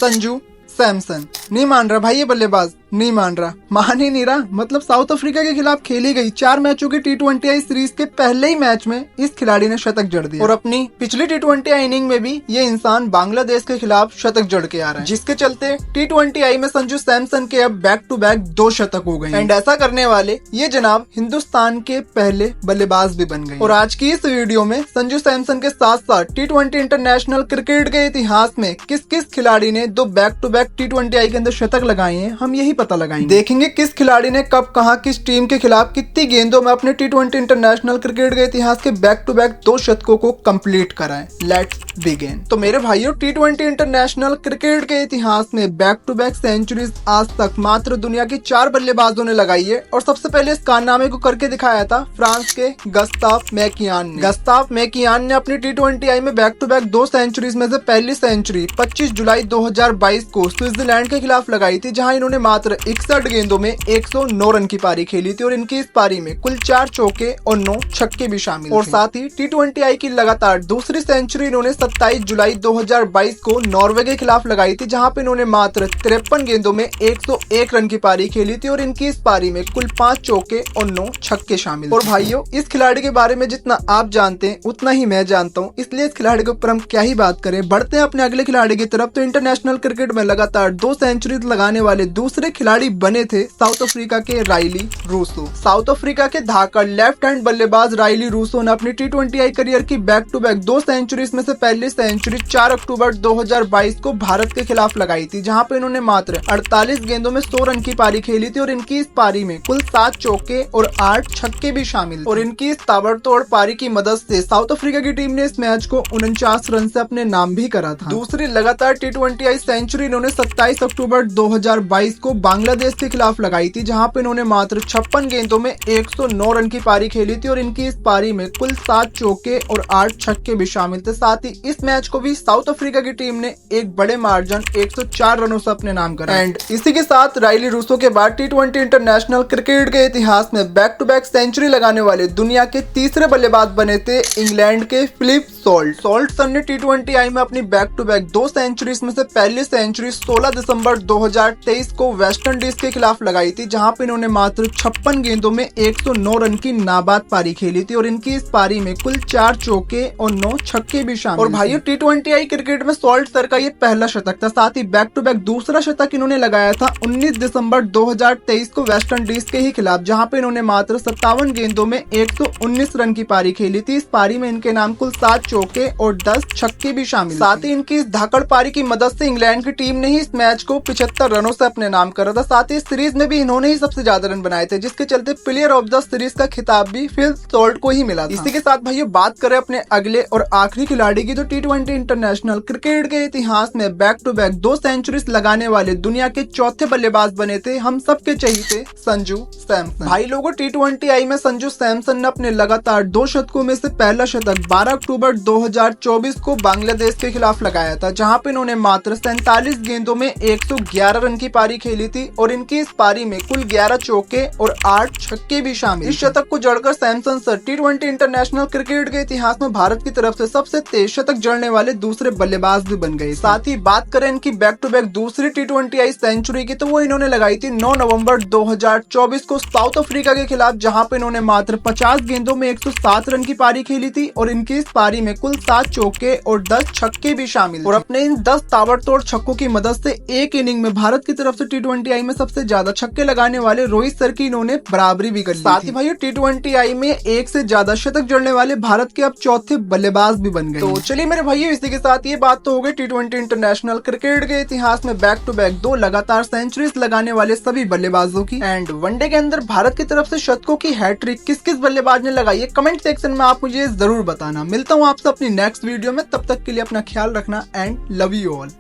संजू सैमसन। नहीं मान रहा भाई ये बल्लेबाज, नहीं मान रहा। मतलब साउथ अफ्रीका के खिलाफ खेली गई 4 मैचों की T20I सीरीज के पहले ही मैच में इस खिलाड़ी ने शतक जड़ दिया और अपनी पिछली T20I इनिंग में भी ये इंसान बांग्लादेश के खिलाफ शतक जड़ के आ रहा है, जिसके चलते T20I में संजू सैमसन के अब बैक टू बैक 2 शतक हो गए एंड ऐसा करने वाले ये जनाब हिंदुस्तान के पहले बल्लेबाज भी बन गए। और आज की इस वीडियो में संजू सैमसन के साथ साथ T20 इंटरनेशनल क्रिकेट के इतिहास में किस किस खिलाड़ी ने 2 बैक टू बैक T20I के अंदर शतक लगाए हैं, हम यही पता लगाएंगे। देखेंगे किस खिलाड़ी ने कब कहां किस टीम के खिलाफ कितनी गेंदों में अपने T20 इंटरनेशनल क्रिकेट के इतिहास के बैक टू बैक 2 शतकों को कंप्लीट करा है। Let's begin. तो मेरे भाइयों, T20 इंटरनेशनल क्रिकेट के इतिहास में बैक टू बैक सेंचुरीज आज तक मात्र दुनिया के 4 बल्लेबाजों ने लगाई है और सबसे पहले इस कारनामे को करके दिखाया था फ्रांस के गस्ताव मैकियान ने। गस्ताव मैकियान ने अपनी T20I में बैक टू बैक 2 सेंचुरीज में से पहली सेंचुरी 25 जुलाई 2022 को स्विट्जरलैंड के खिलाफ लगाई थी, जहां इन्होंने मात्र 61 गेंदों में 109 रन की पारी खेली थी और इनकी इस पारी में कुल 4 चौके और 9 छक्के भी शामिल और साथ ही T20I की लगातार दूसरी सेंचुरी इन्होंने 27 जुलाई 2022 को नॉर्वे के खिलाफ लगाई थी, जहां पे इन्होंने मात्र 53 गेंदों में 101 रन की पारी खेली थी और इनकी इस पारी में कुल 5 चौके और 9 छक्के शामिल। और भाइयों, इस खिलाड़ी के बारे में जितना आप जानते हैं उतना ही मैं जानता हूं, इसलिए इस खिलाड़ी के ऊपर हम क्या ही बात करें। बढ़ते हैं अपने अगले खिलाड़ी की तरफ। तो इंटरनेशनल क्रिकेट में लगातार 2 सेंचुरीज लगाने वाले दूसरे खिलाड़ी बने थे साउथ अफ्रीका के राइली रूसो। साउथ अफ्रीका के धाकड़ लेफ्ट हैंड बल्लेबाज राइली रूसो ने अपनी T20I करियर की बैक टू बैक 2 सेंचुरीज में से पहली सेंचुरी 4 अक्टूबर 2022 को भारत के खिलाफ लगाई थी, जहां पे इन्होंने मात्र 48 गेंदों में 100 रन की पारी खेली थी और इनकी इस पारी में कुल 7 चौके और 8 छक्के भी शामिल और इनकी इस ताबड़तोड़ पारी की मदद से साउथ अफ्रीका की टीम ने इस मैच को 49 रन से अपने नाम भी करा था। दूसरी लगातार T20I सेंचुरी इन्होंने 27 अक्टूबर 2022 को बांग्लादेश के खिलाफ लगाई थी, जहां पे इन्होंने मात्र 56 गेंदों में 109 रन की पारी खेली थी और इनकी इस पारी में कुल 7 चौके और 8 छक्के भी शामिल थे। साथ ही इस मैच को भी साउथ अफ्रीका की टीम ने एक बड़े मार्जिन 104 रनों से अपने नाम करा एंड इसी के साथ राइली रूसो के बाद T20 इंटरनेशनल क्रिकेट के इतिहास में बैक टू बैक सेंचुरी लगाने वाले दुनिया के तीसरे बल्लेबाज बने थे इंग्लैंड के फिलिप सॉल्ट सन ने T20I में अपनी बैक टू बैक 2 सेंचुरीज में से पहली सेंचुरी 16 दिसंबर 2023 को वेस्ट इंडीज के खिलाफ लगाई थी, जहां पे इन्होंने मात्र 56 गेंदों में 109 रन की नाबाद पारी खेली थी और इनकी इस पारी में कुल 4 चौके और 9 छक्के भी शामिल। और भाइयों, T20I क्रिकेट में सॉल्ट सर का ये पहला शतक था। साथ ही बैक टू बैक दूसरा शतक इन्होंने लगाया था 19 दिसंबर 2023 को वेस्ट इंडीज के ही खिलाफ, जहां पे इन्होंने मात्र 57 गेंदों में 119 रन की पारी खेली थी। इस पारी में इनके नाम कुल 7 चौके और 10 छक्के भी शामिल। साथ ही इनकी इस धाकड़ पारी की मदद से इंग्लैंड की टीम ने ही इस मैच को 75 रनों से अपने नाम करा था। साथ ही इस सीरीज में भी इन्होंने ही सबसे ज्यादा रन बनाए थे, जिसके चलते प्लेयर ऑफ द सीरीज का खिताब भी फिल सॉल्ट को ही मिला था। इसी के साथ भाइयों, बात करें अपने अगले और आखिरी खिलाड़ी की, तो T20 इंटरनेशनल क्रिकेट के इतिहास में बैक टू बैक 2 सेंचुरीज लगाने वाले दुनिया के चौथे बल्लेबाज बने थे हम सबके चहीते संजू सैमसन। भाई लोगों, T20I में संजू सैमसन ने अपने लगातार 2 शतकों में से पहला शतक 12 अक्टूबर 2024 को बांग्लादेश के खिलाफ लगाया था, जहां पे इन्होंने मात्र 47 गेंदों में 111 रन की पारी खेली थी और इनकी इस पारी में कुल 11 चौके और 8 छक्के भी शामिल। इस शतक को जड़कर Samson sir T20 international cricket के इतिहास में भारत की तरफ से सबसे तेज शतक जड़ने वाले दूसरे बल्लेबाज भी बन गए। साथ ही बात करें इनकी बैक टू बैक दूसरी T20I सेंचुरी की, तो वो इन्होंने लगाई थी 9 नवंबर 2024 को साउथ अफ्रीका के खिलाफ, जहां पे इन्होंने मात्र 50 गेंदों में 107 रन की पारी खेली थी और इनकी इस पारी में कुल 7 चौके और 10 छक्के भी शामिल और अपने इन 10 ताबड़तोड़ छक्कों की मदद से एक इनिंग में भारत की तरफ से T20I में सबसे ज्यादा छक्के लगाने वाले रोहित सर की इन्होंने बराबरी भी कर ली। साथ ही भाई T20I में एक से ज्यादा शतक जड़ने वाले भारत के अब चौथे बल्लेबाज भी बन गए। तो चलिए मेरे भाइयों, इसी के साथ ये बात तो हो गई T20 इंटरनेशनल क्रिकेट के इतिहास में बैक टू बैक 2 लगातार सेंचुरीज लगाने वाले सभी बल्लेबाजों की एंड वनडे के अंदर भारत की तरफ से शतकों की हैट्रिक किस किस बल्लेबाज ने लगाई है। कमेंट सेक्शन में आप मुझे जरूर बताना। मिलता हूँ आपसे अपनी नेक्स्ट वीडियो में, तब तक के लिए अपना ख्याल रखना एंड लव यू ऑल।